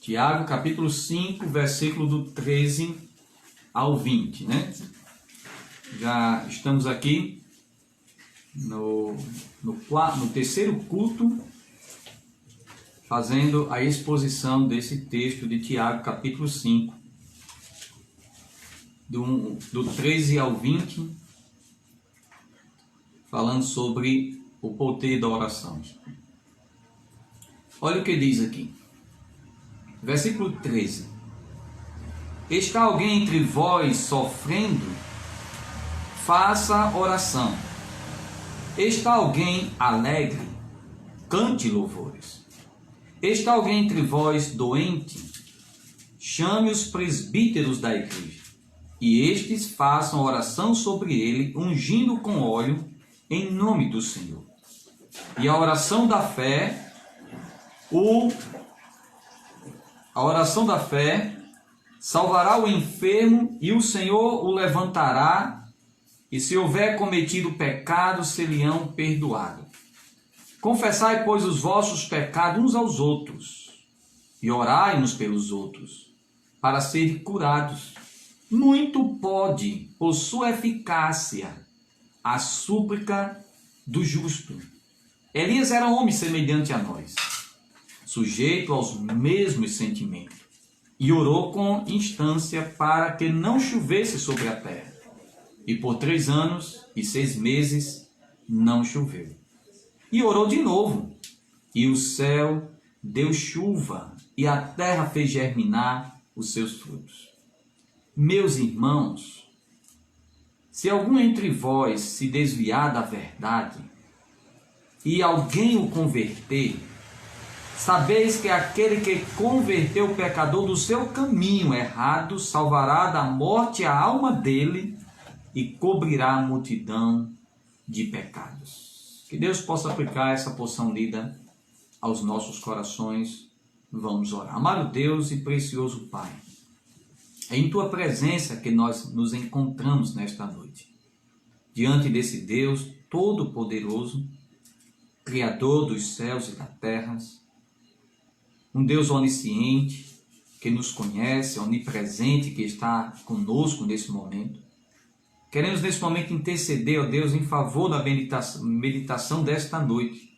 Tiago, capítulo 5, versículo do 13 ao 20, né? Já estamos aqui no terceiro culto, fazendo a exposição desse texto de Tiago, capítulo 5, do 13 ao 20, falando sobre o poder da oração. Olha o que diz aqui. Versículo 13. Está alguém entre vós sofrendo? Faça oração. Está alguém alegre? Cante louvores. Está alguém entre vós doente? Chame os presbíteros da igreja, e estes façam oração sobre ele, ungindo com óleo, em nome do Senhor. E a oração da fé, salvará o enfermo, e o Senhor o levantará, e se houver cometido pecado, ser-lhe-ão perdoado. Confessai, pois, os vossos pecados uns aos outros, e orai uns pelos outros, para serem curados. Muito pode, por sua eficácia, a súplica do justo. Elias era homem semelhante a nós, sujeito aos mesmos sentimentos, e orou com instância para que não chovesse sobre a terra. E por 3 anos e 6 meses não choveu. E orou de novo, e o céu deu chuva, e a terra fez germinar os seus frutos. Meus irmãos, se algum entre vós se desviar da verdade, e alguém o converter, sabeis que aquele que converteu o pecador do seu caminho errado salvará da morte a alma dele e cobrirá a multidão de pecados. Que Deus possa aplicar essa porção lida aos nossos corações. Vamos orar. Amado Deus e precioso Pai, é em Tua presença que nós nos encontramos nesta noite, diante desse Deus Todo-Poderoso, Criador dos céus e da terra, um Deus onisciente, que nos conhece, onipresente, que está conosco nesse momento. Queremos nesse momento interceder, ó Deus, em favor da meditação desta noite.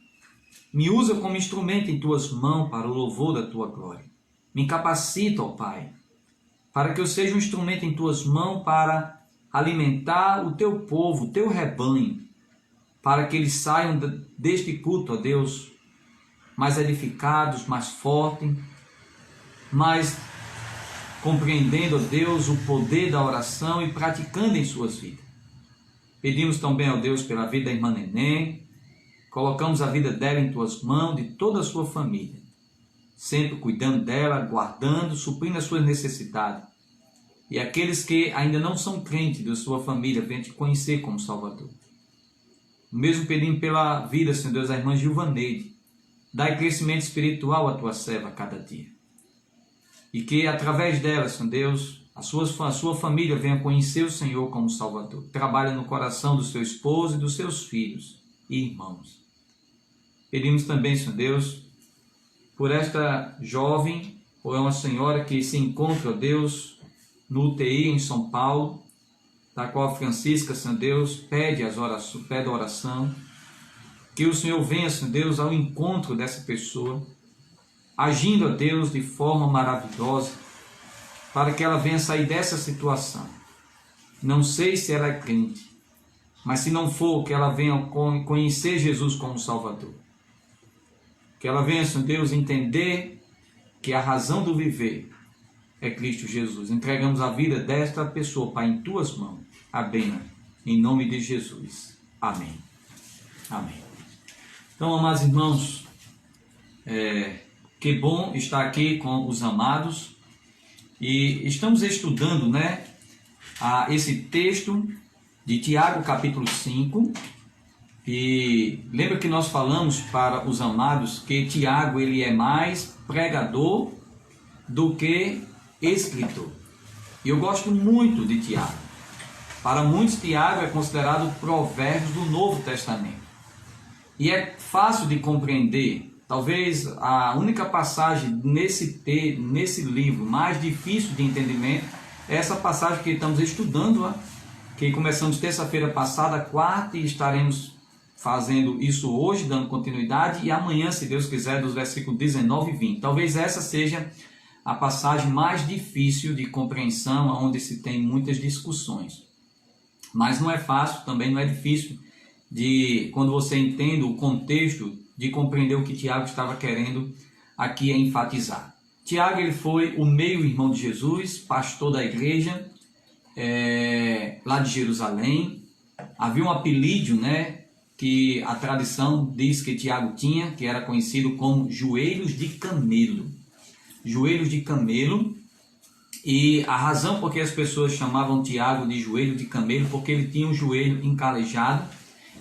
Me usa como instrumento em Tuas mãos para o louvor da Tua glória. Me capacita, ó Pai, para que eu seja um instrumento em Tuas mãos para alimentar o Teu povo, o Teu rebanho, para que eles saiam deste culto, ó Deus, mais edificados, mais fortes, mais compreendendo, ó Deus, o poder da oração e praticando em suas vidas. Pedimos também, ó Deus, pela vida da irmã Neném, colocamos a vida dela em Tuas mãos, de toda a sua família, sempre cuidando dela, guardando, suprindo as suas necessidades. E aqueles que ainda não são crentes da sua família, venham te conhecer como Salvador. O mesmo pedindo pela vida, Senhor Deus, da irmã Gilvaneide. Dai crescimento espiritual à Tua serva a cada dia. E que através dela, Senhor Deus, a sua família venha conhecer o Senhor como Salvador. Trabalha no coração do seu esposo e dos seus filhos e irmãos. Pedimos também, Senhor Deus, por esta jovem, ou uma senhora que se encontra, ó Deus, no UTI em São Paulo, da qual a Francisca, Senhor Deus, pede a oração. Que o Senhor venha, Senhor Deus, ao encontro dessa pessoa, agindo, ó Deus, de forma maravilhosa, para que ela venha sair dessa situação. Não sei se ela é crente, mas se não for, que ela venha conhecer Jesus como Salvador. Que ela venha, Senhor Deus, entender que a razão do viver é Cristo Jesus. Entregamos a vida desta pessoa, Pai, em Tuas mãos. Amém. Em nome de Jesus. Amém. Amém. Então, amados irmãos, que bom estar aqui com os amados. E estamos estudando, esse texto de Tiago, capítulo 5. E lembra que nós falamos para os amados que Tiago ele é mais pregador do que escritor. E eu gosto muito de Tiago. Para muitos, Tiago é considerado Provérbios do Novo Testamento. E é fácil de compreender talvez a única passagem nesse livro mais difícil de entendimento é essa passagem que estamos estudando, que começamos terça-feira passada, quarta, e estaremos fazendo isso hoje, dando continuidade, e amanhã, se Deus quiser, dos versículos 19 e 20. Talvez essa seja a passagem mais difícil de compreensão, onde se tem muitas discussões. Mas não é fácil, também não é difícil, quando você entende o contexto, de compreender o que Tiago estava querendo aqui enfatizar. Tiago, ele foi o meio-irmão de Jesus, pastor da igreja, lá de Jerusalém. Havia um apelido, que a tradição diz que Tiago tinha, que era conhecido como joelhos de camelo. Joelhos de camelo. E a razão por que as pessoas chamavam Tiago de joelho de camelo, porque ele tinha um joelho encalejado,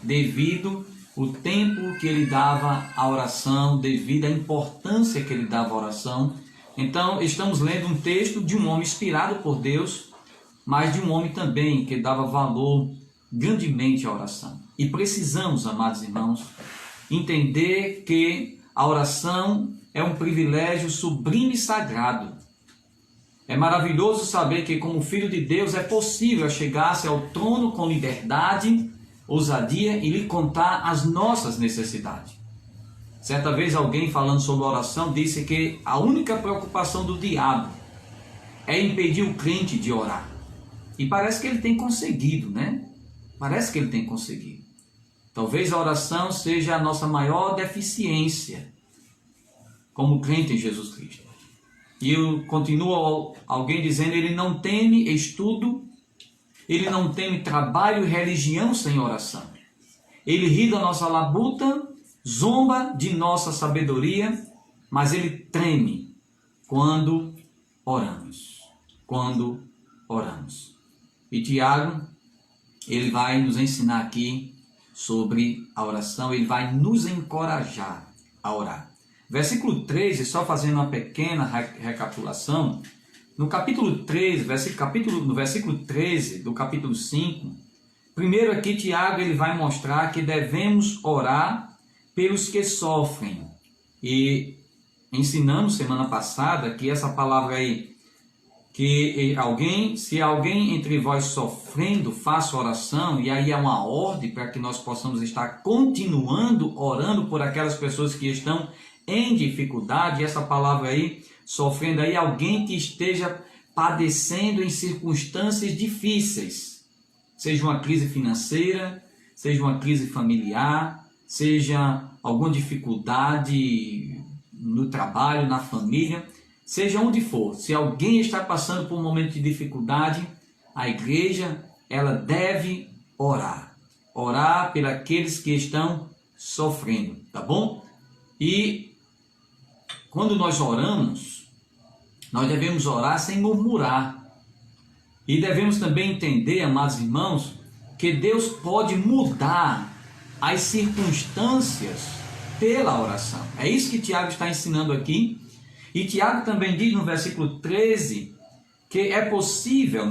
devido ao tempo que ele dava à oração, devido à importância que ele dava à oração. Então, estamos lendo um texto de um homem inspirado por Deus, mas de um homem também que dava valor grandemente à oração. E precisamos, amados irmãos, entender que a oração é um privilégio sublime e sagrado. É maravilhoso saber que, como filho de Deus, é possível chegar-se ao trono com liberdade, ousadia e lhe contar as nossas necessidades. Certa vez alguém, falando sobre oração, disse que a única preocupação do diabo é impedir o crente de orar. E parece que ele tem conseguido, Parece que ele tem conseguido. Talvez a oração seja a nossa maior deficiência como crente em Jesus Cristo. E eu continuo alguém dizendo, ele não teme estudo, ele não teme trabalho e religião sem oração. Ele ri da nossa labuta, zomba de nossa sabedoria, mas ele treme quando oramos. Quando oramos. E Tiago, ele vai nos ensinar aqui sobre a oração, ele vai nos encorajar a orar. Versículo 13, só fazendo uma pequena recapitulação, no capítulo 13, no versículo 13 do capítulo 5, primeiro aqui Tiago ele vai mostrar que devemos orar pelos que sofrem. E ensinamos semana passada que essa palavra aí, que se alguém entre vós sofrendo, faça oração, e aí é uma ordem para que nós possamos estar continuando orando por aquelas pessoas que estão em dificuldade. Essa palavra aí, sofrendo aí, alguém que esteja padecendo em circunstâncias difíceis, seja uma crise financeira, seja uma crise familiar, seja alguma dificuldade no trabalho, na família, seja onde for. Se alguém está passando por um momento de dificuldade, a igreja, ela deve orar. Orar por aqueles que estão sofrendo, tá bom? E quando nós oramos, nós devemos orar sem murmurar. E devemos também entender, amados irmãos, que Deus pode mudar as circunstâncias pela oração. É isso que Tiago está ensinando aqui. E Tiago também diz no versículo 13 que é possível,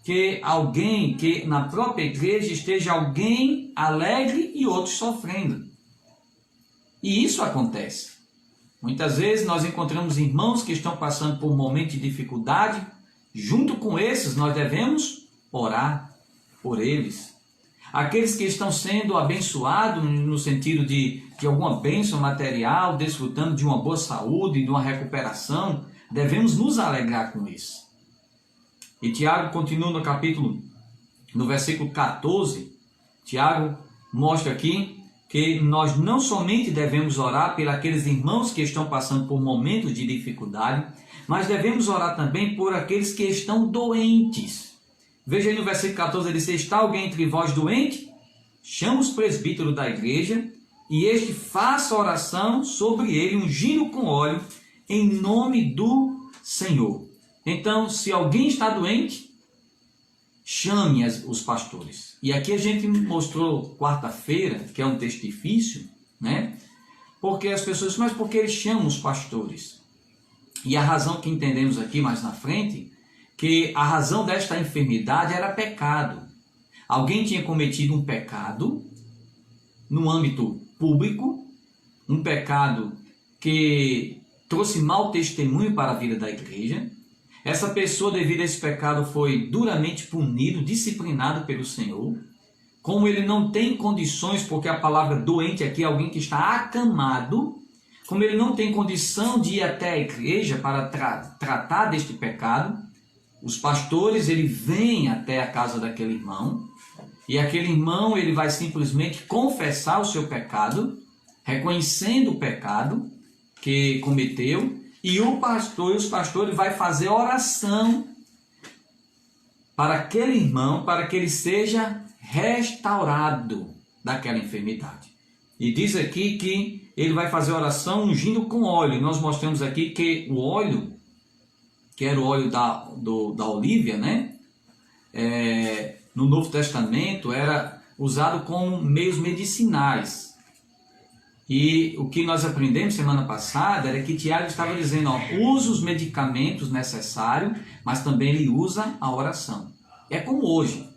que alguém, que na própria igreja esteja alguém alegre e outros sofrendo. E isso acontece. Muitas vezes nós encontramos irmãos que estão passando por um momento de dificuldade. Junto com esses nós devemos orar por eles. Aqueles que estão sendo abençoados no sentido de alguma bênção material, desfrutando de uma boa saúde, de uma recuperação, devemos nos alegrar com isso. E Tiago continua no versículo 14, Tiago mostra aqui que nós não somente devemos orar por aqueles irmãos que estão passando por momentos de dificuldade, mas devemos orar também por aqueles que estão doentes. Veja aí no versículo 14, ele diz, está alguém entre vós doente? Chama os presbíteros da igreja, e este faça oração sobre ele, ungindo com óleo, em nome do Senhor. Então, se alguém está doente, chame os pastores. E aqui a gente mostrou quarta-feira, que é um texto difícil, porque as pessoas dizem, mas por que ele chama os pastores? E a razão que entendemos aqui mais na frente, que a razão desta enfermidade era pecado. Alguém tinha cometido um pecado no âmbito público, um pecado que trouxe mau testemunho para a vida da igreja. Essa pessoa, devido a esse pecado, foi duramente punido, disciplinado pelo Senhor. Como ele não tem condições, porque a palavra doente aqui é alguém que está acamado, como ele não tem condição de ir até a igreja para tratar deste pecado, os pastores, ele vem até a casa daquele irmão, e aquele irmão, ele vai simplesmente confessar o seu pecado, reconhecendo o pecado que cometeu, e o pastor e os pastores vai fazer oração para aquele irmão, para que ele seja restaurado daquela enfermidade. E diz aqui que ele vai fazer oração ungindo com óleo. Nós mostramos aqui que o óleo, que era o óleo da olívia, né? No Novo Testamento era usado como meios medicinais. E o que nós aprendemos semana passada era que Tiago estava dizendo, usa os medicamentos necessários, mas também ele usa a oração. É como hoje.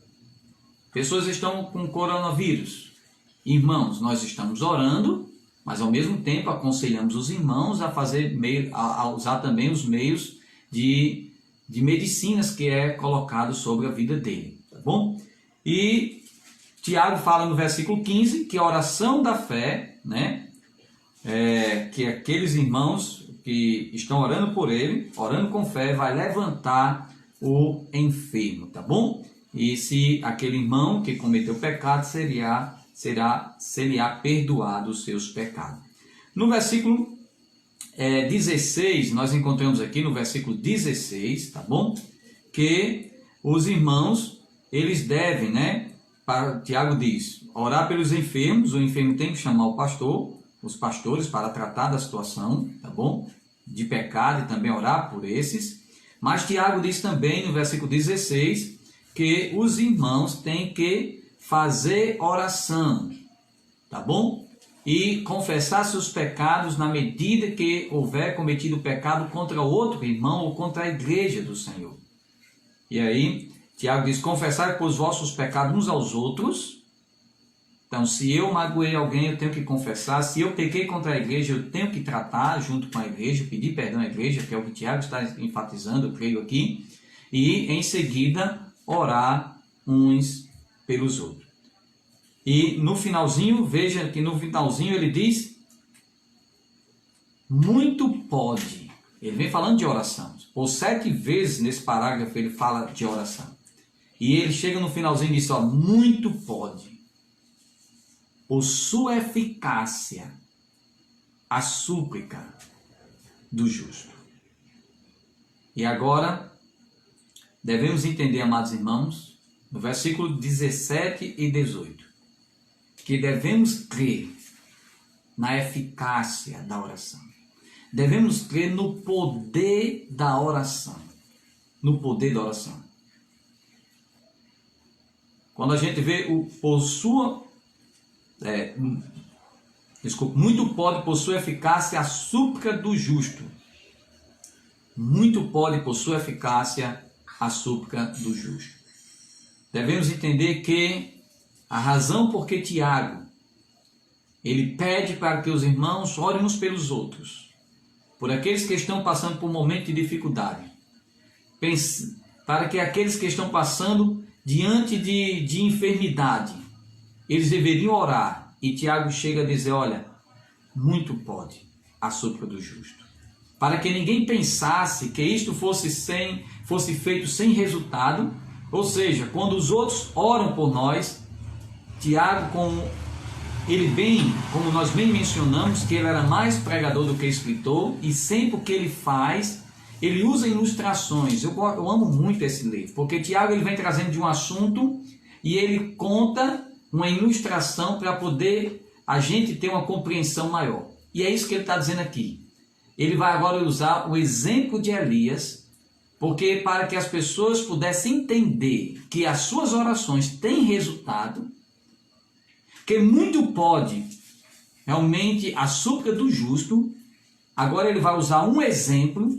Pessoas estão com coronavírus. Irmãos, nós estamos orando, mas ao mesmo tempo aconselhamos os irmãos a usar também os meios de medicinas que é colocado sobre a vida dele, tá bom? E Tiago fala no versículo 15 que a oração da fé, né, que aqueles irmãos que estão orando por ele, orando com fé, vai levantar o enfermo, tá bom? E se aquele irmão que cometeu pecado será perdoado os seus pecados. No versículo 16, nós encontramos aqui no versículo 16, tá bom? Que os irmãos, eles devem, né? Tiago diz, orar pelos enfermos, o enfermo tem que chamar os pastores para tratar da situação, tá bom? De pecado e também orar por esses. Mas Tiago diz também no versículo 16 que os irmãos têm que fazer oração, tá bom? E confessar seus pecados na medida que houver cometido pecado contra outro irmão ou contra a igreja do Senhor. E aí, Tiago diz, confessar por os vossos pecados uns aos outros. Então, se eu magoei alguém, eu tenho que confessar. Se eu pequei contra a igreja, eu tenho que tratar junto com a igreja, pedir perdão à igreja, que é o que Tiago está enfatizando, eu creio aqui. E, em seguida, orar uns pelos outros. E no finalzinho, veja que no finalzinho ele diz, muito pode. Ele vem falando de oração. Por 7 vezes nesse parágrafo ele fala de oração. E ele chega no finalzinho e diz, muito pode. Por sua eficácia, a súplica do justo. E agora, devemos entender, amados irmãos, no versículo 17 e 18, que devemos crer na eficácia da oração. Devemos crer no poder da oração. No poder da oração. Quando a gente vê muito pode por sua eficácia a súplica do justo. Muito pode por sua eficácia a súplica do justo. Devemos entender que a razão por que Tiago, ele pede para que os irmãos orem uns pelos outros, por aqueles que estão passando por um momento de dificuldade, para que aqueles que estão passando diante de enfermidade, eles deveriam orar. E Tiago chega a dizer, olha, muito pode a súplica do justo. Para que ninguém pensasse que isto fosse feito sem resultado, ou seja, quando os outros oram por nós, Tiago, como nós bem mencionamos, que ele era mais pregador do que escritor, e sempre o que ele faz, ele usa ilustrações. Eu amo muito esse livro, porque Tiago ele vem trazendo de um assunto e ele conta uma ilustração para poder a gente ter uma compreensão maior. E é isso que ele está dizendo aqui. Ele vai agora usar o exemplo de Elias, porque para que as pessoas pudessem entender que as suas orações têm resultado, que muito pode realmente a súplica do justo. Agora ele vai usar um exemplo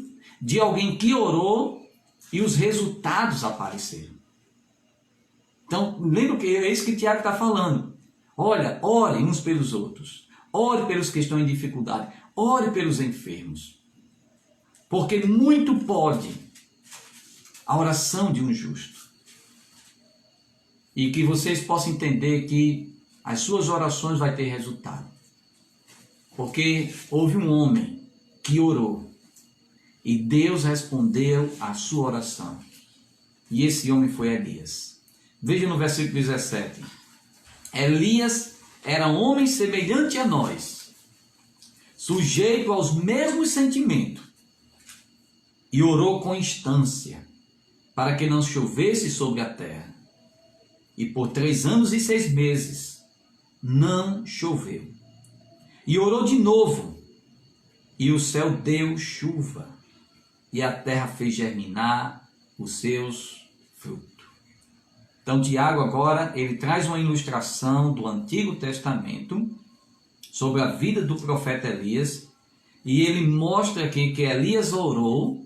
de alguém que orou e os resultados apareceram. Então, lembra que é isso que Tiago está falando. Olha, orem uns pelos outros. ore pelos que estão em dificuldade, ore pelos enfermos. Porque muito pode a oração de um justo. E que vocês possam entender que as suas orações vão ter resultado. Porque houve um homem que orou e Deus respondeu à sua oração. E esse homem foi Elias. Veja no versículo 17. Elias era um homem semelhante a nós, sujeito aos mesmos sentimentos, e orou com instância, para que não chovesse sobre a terra. E por 3 anos e 6 meses não choveu. E orou de novo, e o céu deu chuva, e a terra fez germinar os seus frutos. Então Tiago agora, ele traz uma ilustração do Antigo Testamento sobre a vida do profeta Elias, e ele mostra aqui que Elias orou,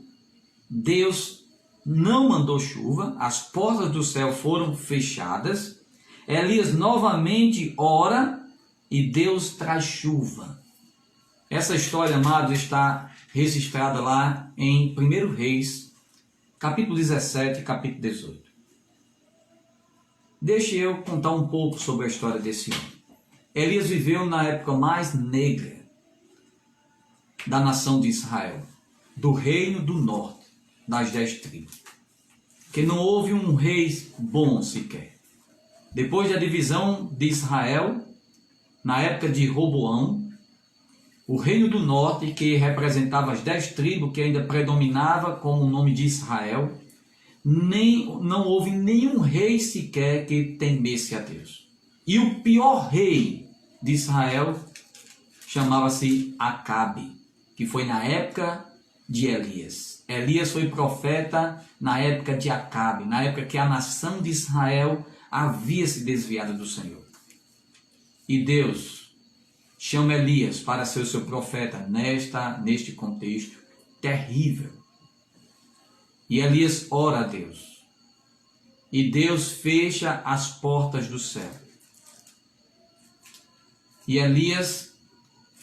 Deus não mandou chuva, as portas do céu foram fechadas, Elias novamente ora e Deus traz chuva. Essa história, amados, está registrada lá em 1 Reis, capítulo 17 e capítulo 18. Deixe eu contar um pouco sobre a história desse homem. Elias viveu na época mais negra da nação de Israel, do reino do norte, das 10 tribos. Que não houve um rei bom sequer. Depois da divisão de Israel, na época de Roboão, o reino do norte, que representava as 10 tribos, que ainda predominava como o nome de Israel, não houve nenhum rei sequer que temesse a Deus. E o pior rei de Israel chamava-se Acabe, que foi na época de Elias. Elias foi profeta na época de Acabe, na época que a nação de Israel havia se desviado do Senhor. E Deus chama Elias para ser o seu profeta neste contexto terrível. E Elias ora a Deus. E Deus fecha as portas do céu. E Elias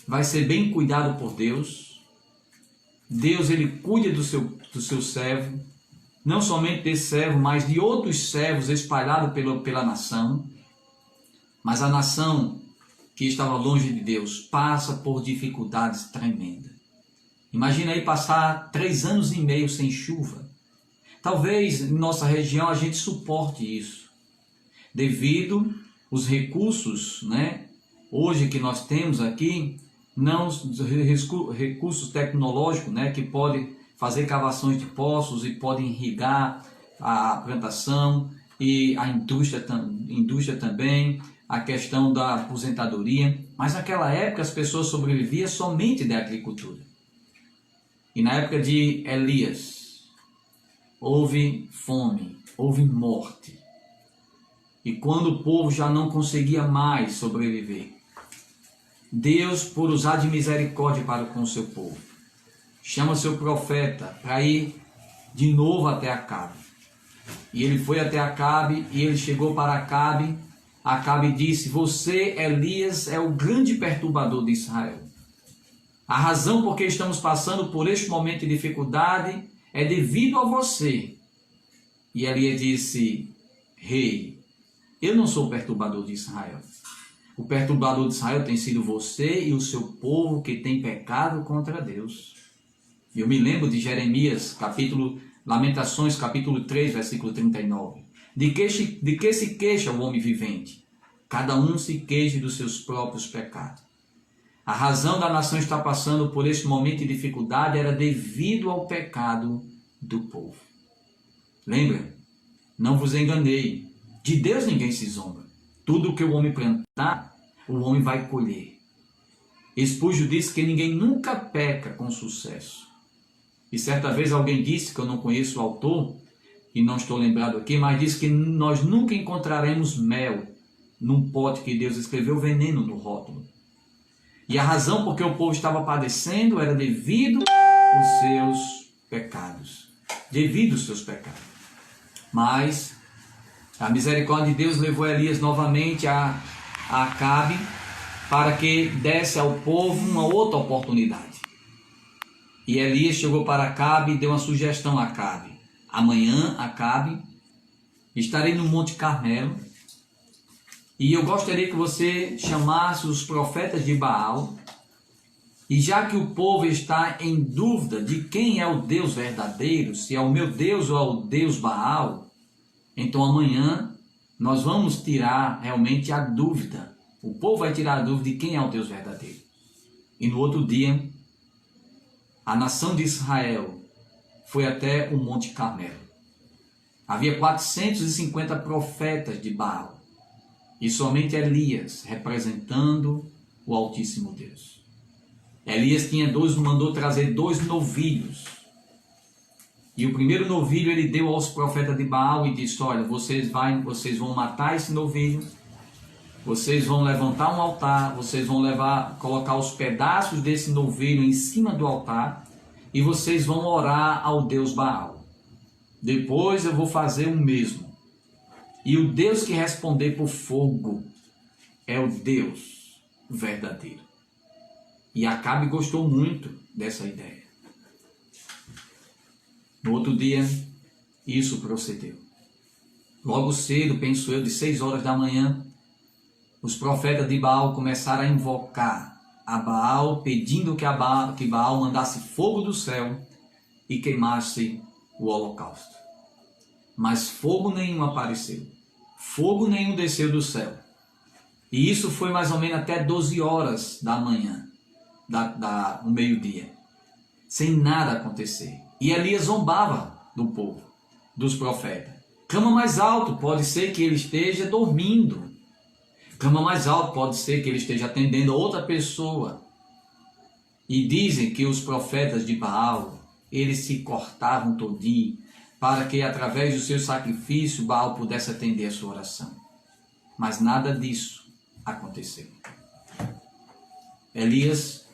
vai ser bem cuidado por Deus. Deus, ele cuida do seu servo. Não somente desse servo, mas de outros servos espalhados pela nação. Mas a nação que estava longe de Deus passa por dificuldades tremendas. Imagina aí passar 3 anos e meio sem chuva. Talvez em nossa região a gente suporte isso, devido aos recursos, hoje que nós temos aqui, não recursos tecnológicos, que podem fazer cavações de poços e podem irrigar a plantação e a indústria também, a questão da aposentadoria. Mas naquela época as pessoas sobreviviam somente da agricultura. E na época de Elias, houve fome, houve morte. E quando o povo já não conseguia mais sobreviver, Deus, por usar de misericórdia para com o seu povo, chama seu profeta para ir de novo até Acabe. E ele foi até Acabe, e ele chegou para Acabe. Acabe disse: você, Elias, é o grande perturbador de Israel. A razão por que estamos passando por este momento de dificuldade é devido a você. E Elias disse: rei, eu não sou o perturbador de Israel. O perturbador de Israel tem sido você e o seu povo que tem pecado contra Deus. Eu me lembro de Jeremias, Lamentações, capítulo 3, versículo 39. De que se queixa o homem vivente? Cada um se queixa dos seus próprios pecados. A razão da nação estar passando por este momento de dificuldade era devido ao pecado do povo. Lembra? Não vos enganei. De Deus ninguém se zomba. Tudo que o homem plantar, o homem vai colher. Espúrgio disse que ninguém nunca peca com sucesso. E certa vez alguém disse, que eu não conheço o autor, e não estou lembrado aqui, mas disse que nós nunca encontraremos mel num pote que Deus escreveu veneno no rótulo. E a razão por que o povo estava padecendo era devido aos seus pecados. Devido aos seus pecados. Mas a misericórdia de Deus levou Elias novamente a Acabe. para que desse ao povo uma outra oportunidade. E Elias chegou para Acabe e deu uma sugestão a Acabe. Amanhã, Acabe, estarei no Monte Carmelo e eu gostaria que você chamasse os profetas de Baal. E já que o povo está em dúvida de quem é o Deus verdadeiro, se é o meu Deus ou é o Deus Baal, então amanhã nós vamos tirar realmente a dúvida. O povo vai tirar a dúvida de quem é o Deus verdadeiro. E no outro dia, a nação de Israel foi até o Monte Carmelo. Havia 450 profetas de Baal e somente Elias representando o Altíssimo Deus. Elias mandou trazer 2 novilhos. E o primeiro novilho ele deu aos profetas de Baal e disse: olha, vocês vão matar esse novilho, vocês vão levantar um altar, vocês vão colocar os pedaços desse novilho em cima do altar e vocês vão orar ao Deus Baal. Depois eu vou fazer o mesmo. E o Deus que responder por fogo é o Deus verdadeiro. E Acabe gostou muito dessa ideia. No outro dia, isso procedeu. Logo cedo, penso eu, de 6 horas da manhã, os profetas de Baal começaram a invocar a Baal, pedindo que Baal mandasse fogo do céu e queimasse o holocausto. Mas fogo nenhum apareceu. Fogo nenhum desceu do céu. E isso foi mais ou menos até 12 horas da manhã, no meio-dia, sem nada acontecer. E Elias zombava do povo, dos profetas. Clama mais alto, pode ser que ele esteja dormindo. Clama mais alto, pode ser que ele esteja atendendo a outra pessoa. E dizem que os profetas de Baal, eles se cortavam todinho, para que através do seu sacrifício Baal pudesse atender a sua oração. Mas nada disso aconteceu. Elias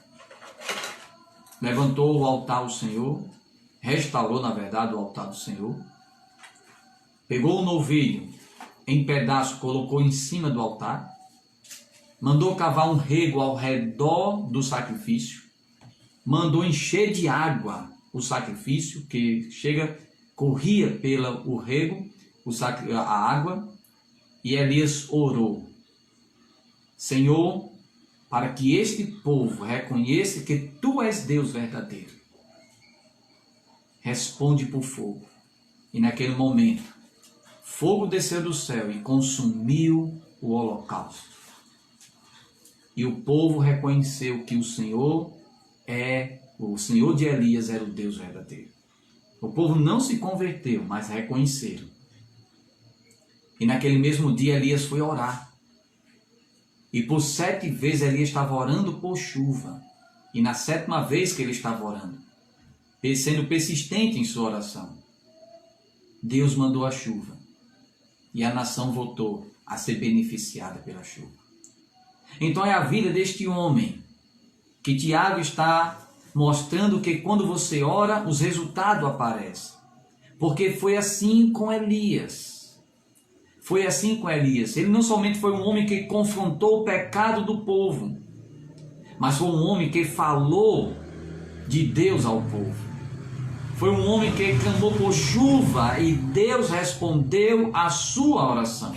levantou o altar ao Senhor, restaurou, na verdade, o altar do Senhor, pegou o novilho em pedaço, colocou em cima do altar, mandou cavar um rego ao redor do sacrifício, mandou encher de água o sacrifício, que corria pelo rego, a água, e Elias orou: Senhor, para que este povo reconheça que Tu és Deus verdadeiro, responde por fogo. E naquele momento, fogo desceu do céu e consumiu o holocausto. E o povo reconheceu que o Senhor de Elias era o Deus verdadeiro. O povo não se converteu, mas reconheceram. E naquele mesmo dia Elias foi orar. E por 7 vezes Elias estava orando por chuva. E na 7ª vez que ele estava orando, sendo persistente em sua oração, Deus mandou a chuva. E a nação voltou a ser beneficiada pela chuva. Então é a vida deste homem que Tiago está mostrando que quando você ora, os resultados aparecem. Porque foi assim com Elias. Foi assim com Elias. Ele não somente foi um homem que confrontou o pecado do povo, mas foi um homem que falou de Deus ao povo. Foi um homem que clamou por chuva e Deus respondeu à sua oração.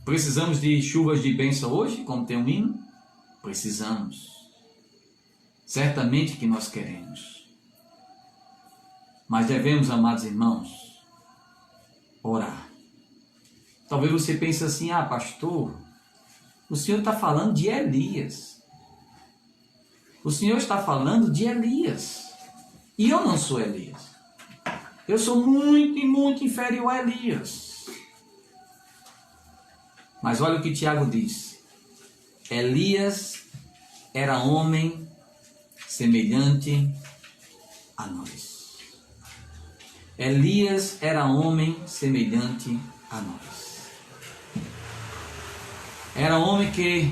Precisamos de chuvas de bênção hoje, como tem um hino? Precisamos. Certamente que nós queremos. Mas devemos, amados irmãos, orar. Talvez você pense assim: ah, pastor, o senhor está falando de Elias. O senhor está falando de Elias. E eu não sou Elias. Eu sou muito e muito inferior a Elias. Mas olha o que Tiago diz. Elias era homem semelhante a nós. Elias era homem semelhante a nós. Era homem que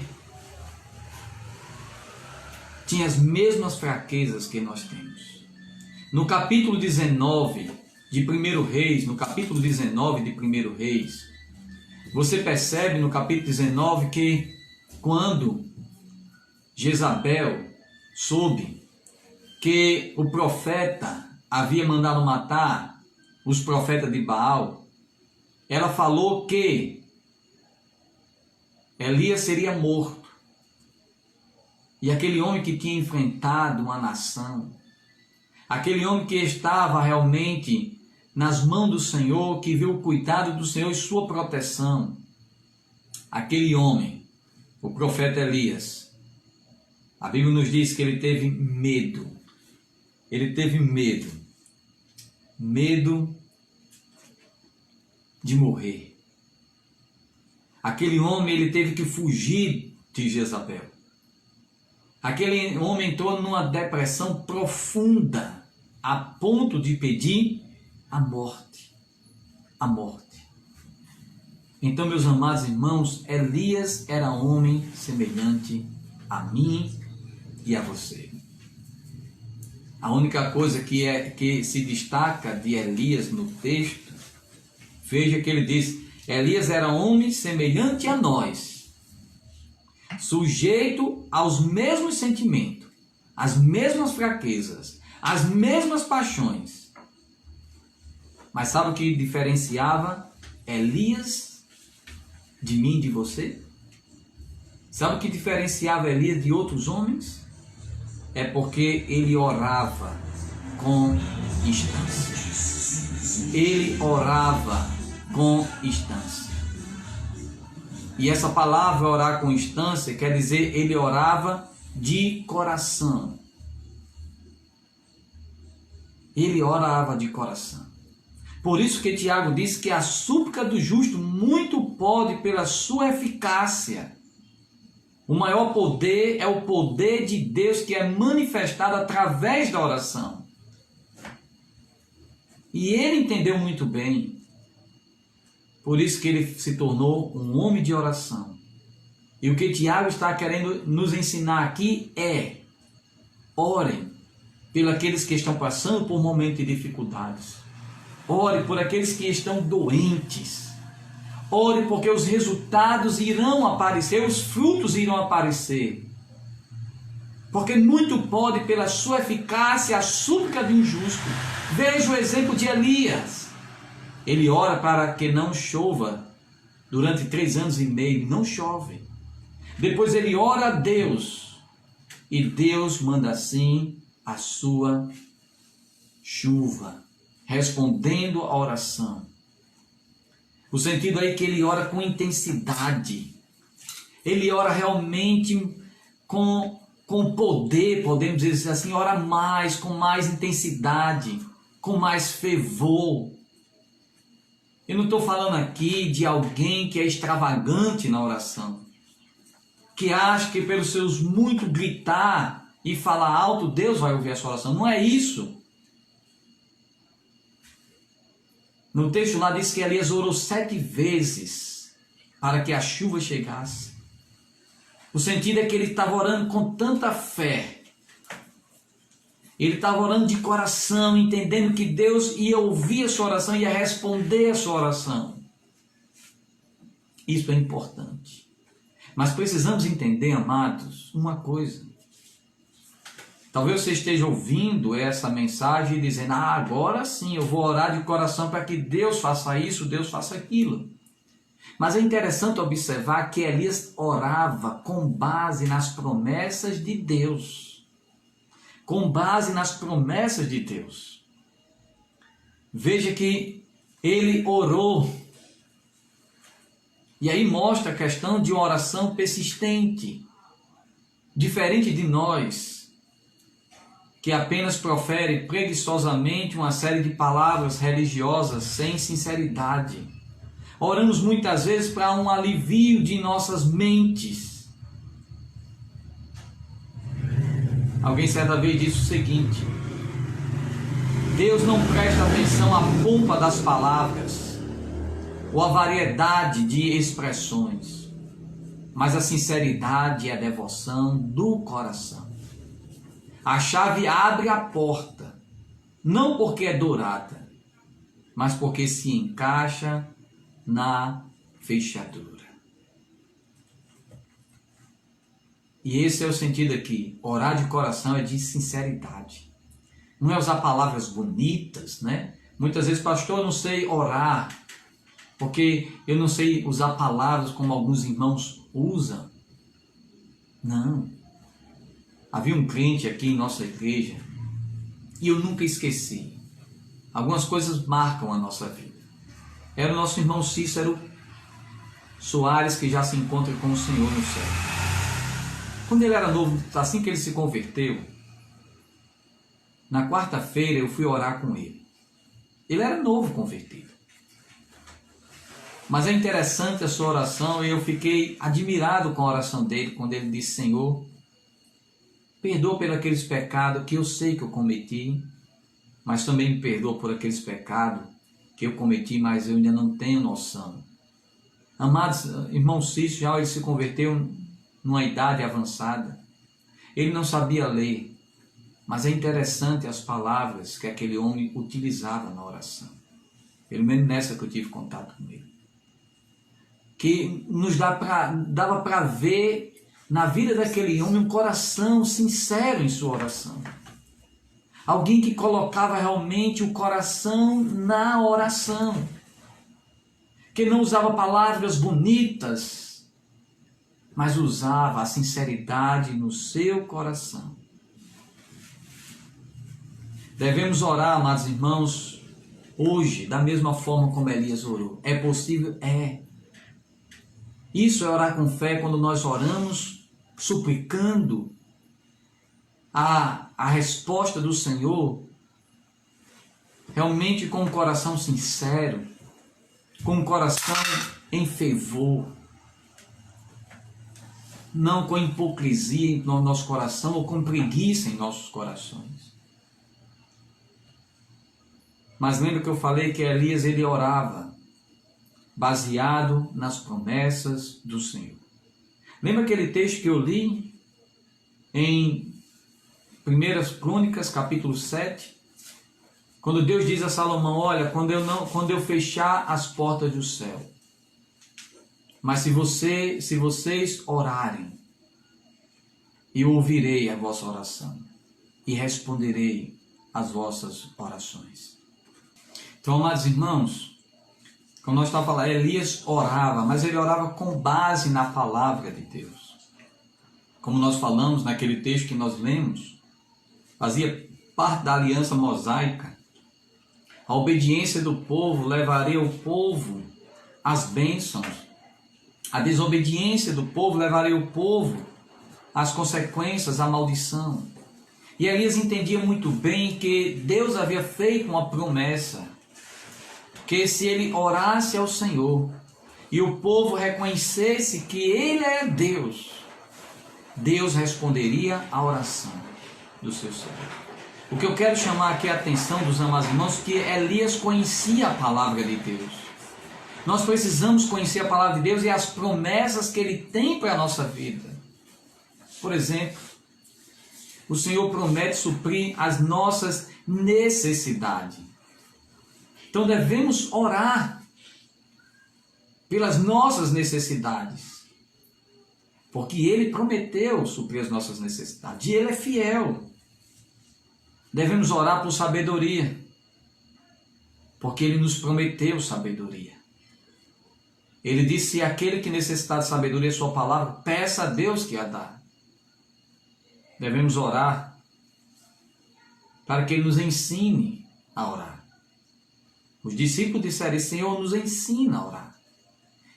tinha as mesmas fraquezas que nós temos. No capítulo 19 de 1 Reis, você percebe no capítulo 19 que quando Jezabel soube que o profeta havia mandado matar os profetas de Baal, ela falou que Elias seria morto. E aquele homem que tinha enfrentado uma nação, aquele homem que estava realmente nas mãos do Senhor, que viu o cuidado do Senhor e sua proteção, aquele homem, o profeta Elias, a Bíblia nos diz que ele teve medo. Ele teve medo. Medo de morrer. Aquele homem, ele teve que fugir de Jezabel. Aquele homem entrou numa depressão profunda, a ponto de pedir a morte. A morte. Então, meus amados irmãos, Elias era homem semelhante a mim e a você. A única coisa que se destaca de Elias no texto, veja que ele diz: Elias era homem semelhante a nós, sujeito aos mesmos sentimentos, às mesmas fraquezas, às mesmas paixões. Mas sabe o que diferenciava Elias de mim e de você? Sabe o que diferenciava Elias de outros homens? É porque ele orava com instância. Ele orava com instância. E essa palavra orar com instância quer dizer ele orava de coração. Ele orava de coração. Por isso que Tiago diz que a súplica do justo muito pode pela sua eficácia. O maior poder é o poder de Deus que é manifestado através da oração. E ele entendeu muito bem. Por isso que ele se tornou um homem de oração. E o que Tiago está querendo nos ensinar aqui é: orem pelos aqueles que estão passando por momentos de dificuldades. Ore por aqueles que estão doentes. Ore porque os resultados irão aparecer, os frutos irão aparecer. Porque muito pode pela sua eficácia a súplica de um justo. Veja o exemplo de Elias. Ele ora para que não chova durante 3 anos e meio, não chove. Depois ele ora a Deus e Deus manda assim a sua chuva, respondendo à oração. O sentido aí é que ele ora com intensidade. Ele ora realmente com poder, podemos dizer assim, ora mais, com mais intensidade, com mais fervor. Eu não estou falando aqui de alguém que é extravagante na oração, que acha que pelos seus muito gritar e falar alto, Deus vai ouvir a sua oração. Não é isso. No texto lá diz que Elias orou 7 vezes para que a chuva chegasse. O sentido é que ele estava orando com tanta fé. Ele estava orando de coração, entendendo que Deus ia ouvir a sua oração, ia responder a sua oração. Isso é importante. Mas precisamos entender, amados, uma coisa. Talvez você esteja ouvindo essa mensagem e dizendo: agora sim, eu vou orar de coração para que Deus faça isso, Deus faça aquilo. Mas é interessante observar que Elias orava com base nas promessas de Deus. Com base nas promessas de Deus. Veja que ele orou. E aí mostra a questão de uma oração persistente. Diferente de nós, que apenas profere preguiçosamente uma série de palavras religiosas sem sinceridade. Oramos muitas vezes para um alívio de nossas mentes. Alguém certa vez disse o seguinte: Deus não presta atenção à pompa das palavras ou à variedade de expressões, mas à sinceridade e à devoção do coração. A chave abre a porta, não porque é dourada, mas porque se encaixa na fechadura. E esse é o sentido aqui. Orar de coração é de sinceridade. Não é usar palavras bonitas, né? Muitas vezes, pastor, eu não sei orar, porque eu não sei usar palavras como alguns irmãos usam. Não. Havia um crente aqui em nossa igreja, e eu nunca esqueci. Algumas coisas marcam a nossa vida. Era o nosso irmão Cícero Soares, que já se encontra com o Senhor no céu. Quando ele era novo, assim que ele se converteu, na quarta-feira eu fui orar com ele. Ele era novo convertido. Mas é interessante a sua oração, e eu fiquei admirado com a oração dele, quando ele disse: Senhor, perdoa por aqueles pecados que eu sei que eu cometi, mas também me perdoa por aqueles pecados que eu cometi, mas eu ainda não tenho noção. Amados, irmão Cício, já ele se converteu numa idade avançada. Ele não sabia ler, mas é interessante as palavras que aquele homem utilizava na oração. Pelo menos nessa que eu tive contato com ele. Que nos dava para ver na vida daquele homem um coração sincero em sua oração. Alguém que colocava realmente o coração na oração. Que não usava palavras bonitas, mas usava a sinceridade no seu coração. Devemos orar, amados irmãos, hoje, da mesma forma como Elias orou. É possível? É. Isso é orar com fé, quando nós oramos suplicando a resposta do Senhor, realmente com um coração sincero, com um coração em fervor, não com hipocrisia no nosso coração ou com preguiça em nossos corações. Mas lembra que eu falei que Elias, ele orava baseado nas promessas do Senhor. Lembra aquele texto que eu li em 1 Crônicas, capítulo 7? Quando Deus diz a Salomão: olha, quando eu fechar as portas do céu, mas se vocês orarem, eu ouvirei a vossa oração e responderei às vossas orações. Então, amados irmãos, como nós estávamos falando, Elias orava, mas ele orava com base na palavra de Deus. Como nós falamos naquele texto que nós lemos, fazia parte da aliança mosaica. A obediência do povo levaria o povo às bênçãos. A desobediência do povo levaria o povo às consequências, à maldição. E Elias entendia muito bem que Deus havia feito uma promessa, que se ele orasse ao Senhor e o povo reconhecesse que ele é Deus, Deus responderia à oração do seu servo. O que eu quero chamar aqui a atenção dos amados irmãos é que Elias conhecia a palavra de Deus. Nós precisamos conhecer a palavra de Deus e as promessas que Ele tem para a nossa vida. Por exemplo, o Senhor promete suprir as nossas necessidades. Então devemos orar pelas nossas necessidades, porque Ele prometeu suprir as nossas necessidades, e Ele é fiel. Devemos orar por sabedoria, porque Ele nos prometeu sabedoria. Ele disse: aquele que necessitar de sabedoria, sua palavra, peça a Deus que a dá. Devemos orar para que Ele nos ensine a orar. Os discípulos disseram: Senhor, nos ensina a orar.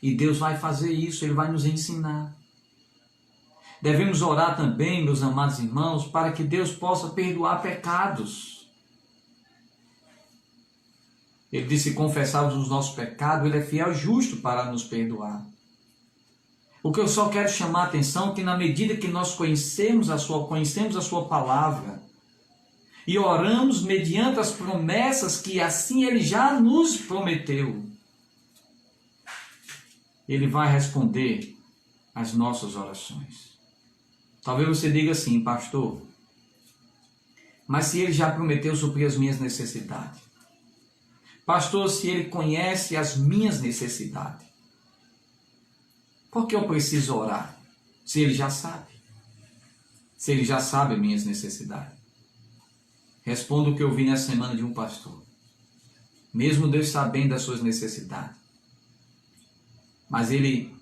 E Deus vai fazer isso, Ele vai nos ensinar. Devemos orar também, meus amados irmãos, para que Deus possa perdoar pecados. Ele disse: se confessarmos os nossos pecados, Ele é fiel e justo para nos perdoar. O que eu só quero chamar a atenção é que na medida que nós conhecemos a sua palavra e oramos mediante as promessas que assim Ele já nos prometeu, Ele vai responder às nossas orações. Talvez você diga assim: pastor, mas se Ele já prometeu suprir as minhas necessidades? Pastor, se Ele conhece as minhas necessidades, por que eu preciso orar? Se Ele já sabe. se Ele já sabe as minhas necessidades? Respondo o que eu vi nessa semana de um pastor. Mesmo Deus sabendo das suas necessidades, mas Ele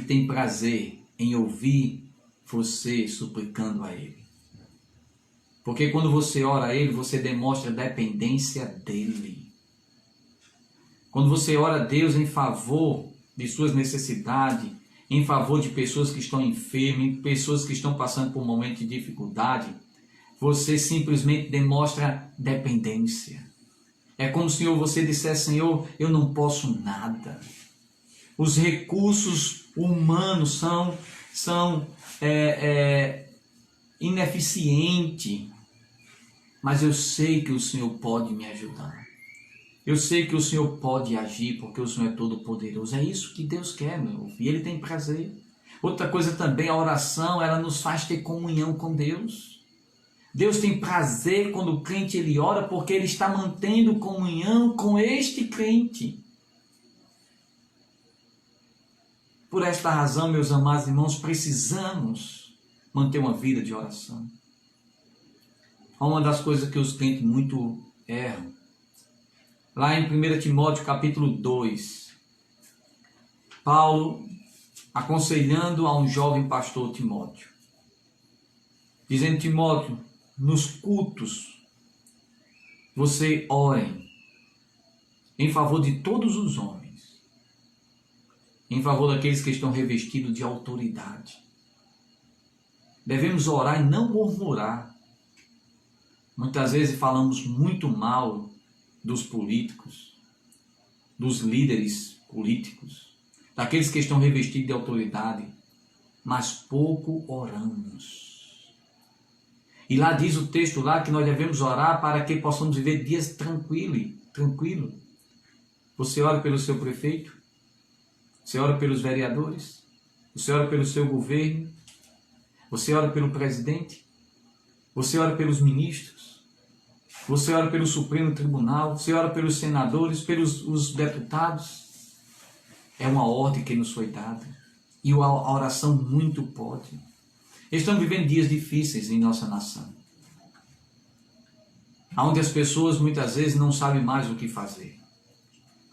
tem prazer em ouvir você suplicando a Ele. Porque quando você ora a Ele, você demonstra dependência dEle. Quando você ora a Deus em favor de suas necessidades, em favor de pessoas que estão enfermas, pessoas que estão passando por um momento de dificuldade, você simplesmente demonstra dependência. É como se você dissesse: Senhor, eu não posso nada. Os recursos humanos são ineficientes, mas eu sei que o Senhor pode me ajudar. Eu sei que o Senhor pode agir, porque o Senhor é todo poderoso. É isso que Deus quer, meu filho. Ele tem prazer. Outra coisa também, a oração, ela nos faz ter comunhão com Deus. Deus tem prazer quando o crente ele ora, porque ele está mantendo comunhão com este crente. Por esta razão, meus amados irmãos, precisamos manter uma vida de oração. Uma das coisas que os crentes muito erram, lá em 1 Timóteo capítulo 2, Paulo aconselhando a um jovem pastor Timóteo, dizendo: Timóteo, nos cultos, você ore em favor de todos os homens, em favor daqueles que estão revestidos de autoridade. Devemos orar e não murmurar. Muitas vezes falamos muito mal dos políticos, dos líderes políticos, daqueles que estão revestidos de autoridade, mas pouco oramos. E lá diz o texto lá que nós devemos orar para que possamos viver dias tranquilo. Você ora pelo seu prefeito, você ora pelos vereadores, você ora pelo seu governo, você ora pelo presidente, você ora pelos ministros, você ora pelo Supremo Tribunal, você ora pelos senadores, pelos os deputados. É uma ordem que nos foi dada. E a oração muito pode. Estamos vivendo dias difíceis em nossa nação, onde as pessoas muitas vezes não sabem mais o que fazer,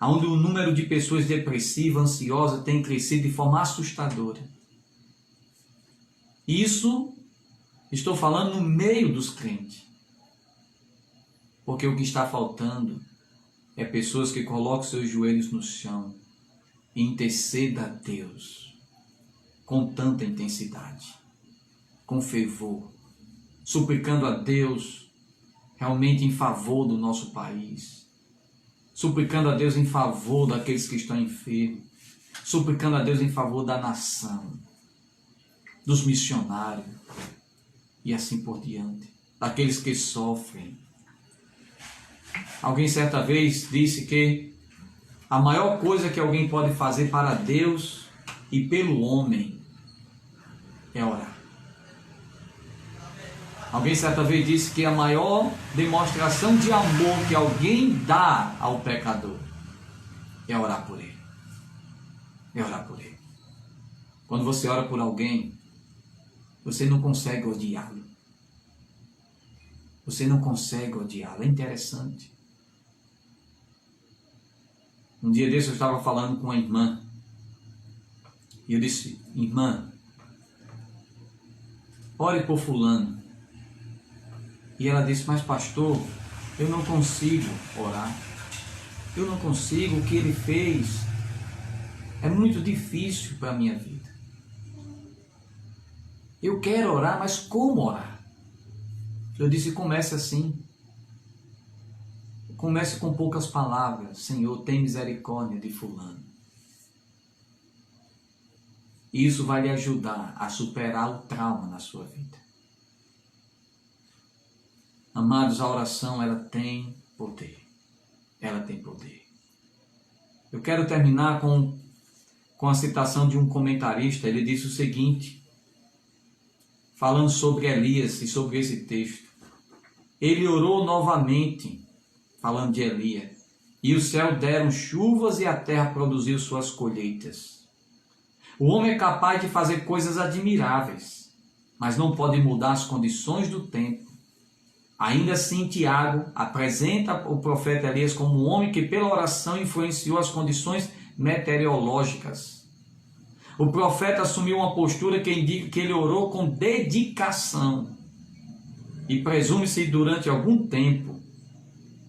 onde o número de pessoas depressivas, ansiosas tem crescido de forma assustadora. Isso estou falando no meio dos crentes, porque o que está faltando é pessoas que colocam seus joelhos no chão e intercedam a Deus com tanta intensidade, com fervor, suplicando a Deus realmente em favor do nosso país, suplicando a Deus em favor daqueles que estão enfermos, suplicando a Deus em favor da nação, dos missionários e assim por diante, daqueles que sofrem. Alguém certa vez disse que a maior coisa que alguém pode fazer para Deus e pelo homem é orar. Alguém certa vez disse que a maior demonstração de amor que alguém dá ao pecador é orar por ele. É orar por ele. Quando você ora por alguém, você não consegue odiá-lo. Você não consegue odiá-lo. É interessante. Um dia desse eu estava falando com uma irmã. E eu disse: irmã, ore por fulano. E ela disse: mas pastor, eu não consigo orar. Eu não consigo, o que ele fez é muito difícil para a minha vida. Eu quero orar, mas como orar? Eu disse: comece assim. Comece com poucas palavras. Senhor, tem misericórdia de fulano. E isso vai lhe ajudar a superar o trauma na sua vida. Amados, a oração, ela tem poder. Ela tem poder. Eu quero terminar com a citação de um comentarista. Ele disse o seguinte, falando sobre Elias e sobre esse texto. Ele orou novamente, falando de Elias, e o céu deram chuvas e a terra produziu suas colheitas. O homem é capaz de fazer coisas admiráveis. mas não pode mudar as condições do tempo. Ainda assim, Tiago apresenta o profeta Elias como um homem que pela oração influenciou as condições meteorológicas. O profeta assumiu uma postura que indica que ele orou com dedicação e presume-se durante algum tempo.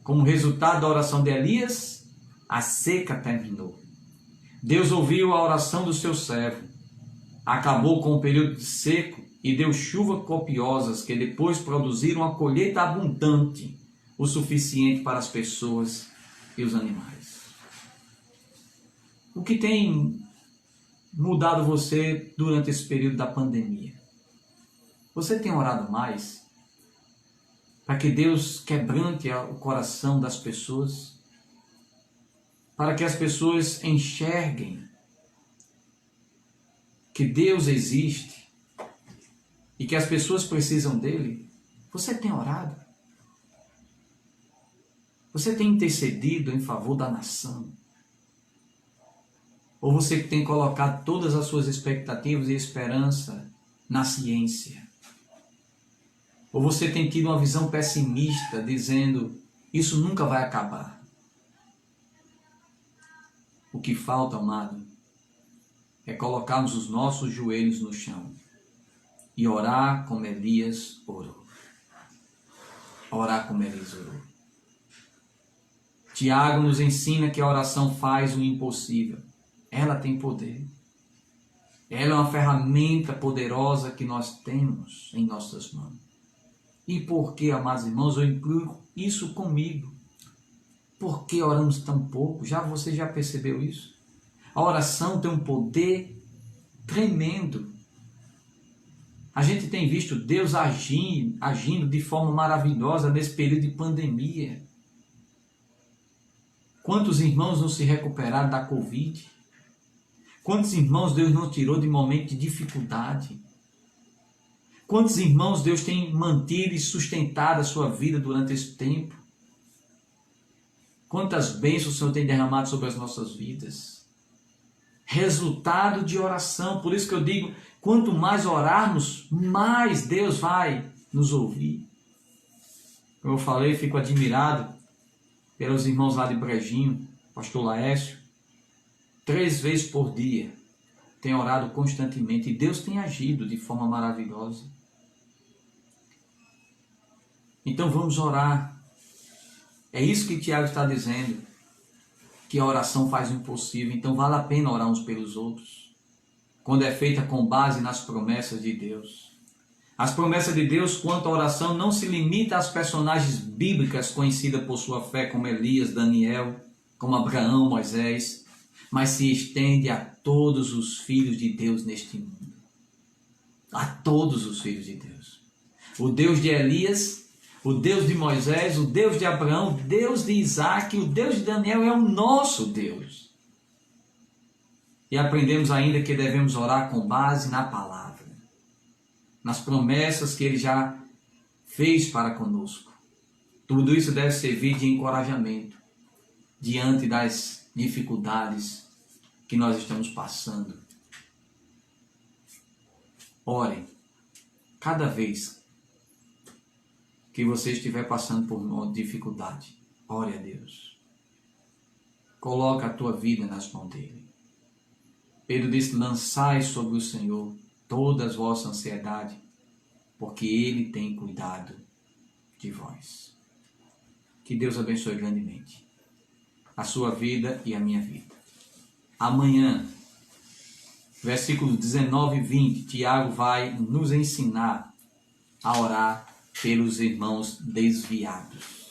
Como resultado da oração de Elias, a seca terminou. Deus ouviu a oração do seu servo, acabou com o período seco e deu chuvas copiosas que depois produziram uma colheita abundante, o suficiente para as pessoas e os animais. O que tem mudado você durante esse período da pandemia? Você tem orado mais para que Deus quebrante o coração das pessoas? Para que as pessoas enxerguem que Deus existe e que as pessoas precisam dele? Você tem orado? Você tem intercedido em favor da nação? Ou você tem colocado todas as suas expectativas e esperança na ciência? Ou você tem tido uma visão pessimista, dizendo, isso nunca vai acabar? O que falta, amado, é colocarmos os nossos joelhos no chão e orar como Elias orou. Orar como Elias orou. Tiago nos ensina que a oração faz o impossível. Ela tem poder. Ela é uma ferramenta poderosa que nós temos em nossas mãos. E por que, amados irmãos, eu incluo isso comigo? Por que oramos tão pouco? Você já percebeu isso? A oração tem um poder tremendo. A gente tem visto Deus agindo de forma maravilhosa nesse período de pandemia. Quantos irmãos não se recuperaram da Covid? Quantos irmãos Deus não tirou de momento de dificuldade? Quantos irmãos Deus tem mantido e sustentado a sua vida durante esse tempo? Quantas bênçãos o Senhor tem derramado sobre as nossas vidas? Resultado de oração. Por isso que eu digo, quanto mais orarmos, mais Deus vai nos ouvir. Como eu falei, fico admirado pelos irmãos lá de Brejinho, pastor Laércio. 3 vezes por dia tem orado constantemente e Deus tem agido de forma maravilhosa. Então vamos orar. É isso que Tiago está dizendo, que a oração faz o impossível. Então vale a pena orar uns pelos outros, quando é feita com base nas promessas de Deus. As promessas de Deus quanto à oração não se limita às personagens bíblicas conhecidas por sua fé, como Elias, Daniel, como Abraão, Moisés, mas se estende a todos os filhos de Deus neste mundo. A todos os filhos de Deus. O Deus de Elias, o Deus de Moisés, o Deus de Abraão, o Deus de Isaac, o Deus de Daniel é o nosso Deus. E aprendemos ainda que devemos orar com base na palavra, nas promessas que Ele já fez para conosco. Tudo isso deve servir de encorajamento diante das dificuldades que nós estamos passando. Ore cada vez que você estiver passando por uma dificuldade. Ore a Deus. Coloca a tua vida nas mãos dele. Pedro disse, lançai sobre o Senhor toda a vossa ansiedade, porque Ele tem cuidado de vós. Que Deus abençoe grandemente a sua vida e a minha vida. Amanhã, versículos 19 e 20, Tiago vai nos ensinar a orar pelos irmãos desviados.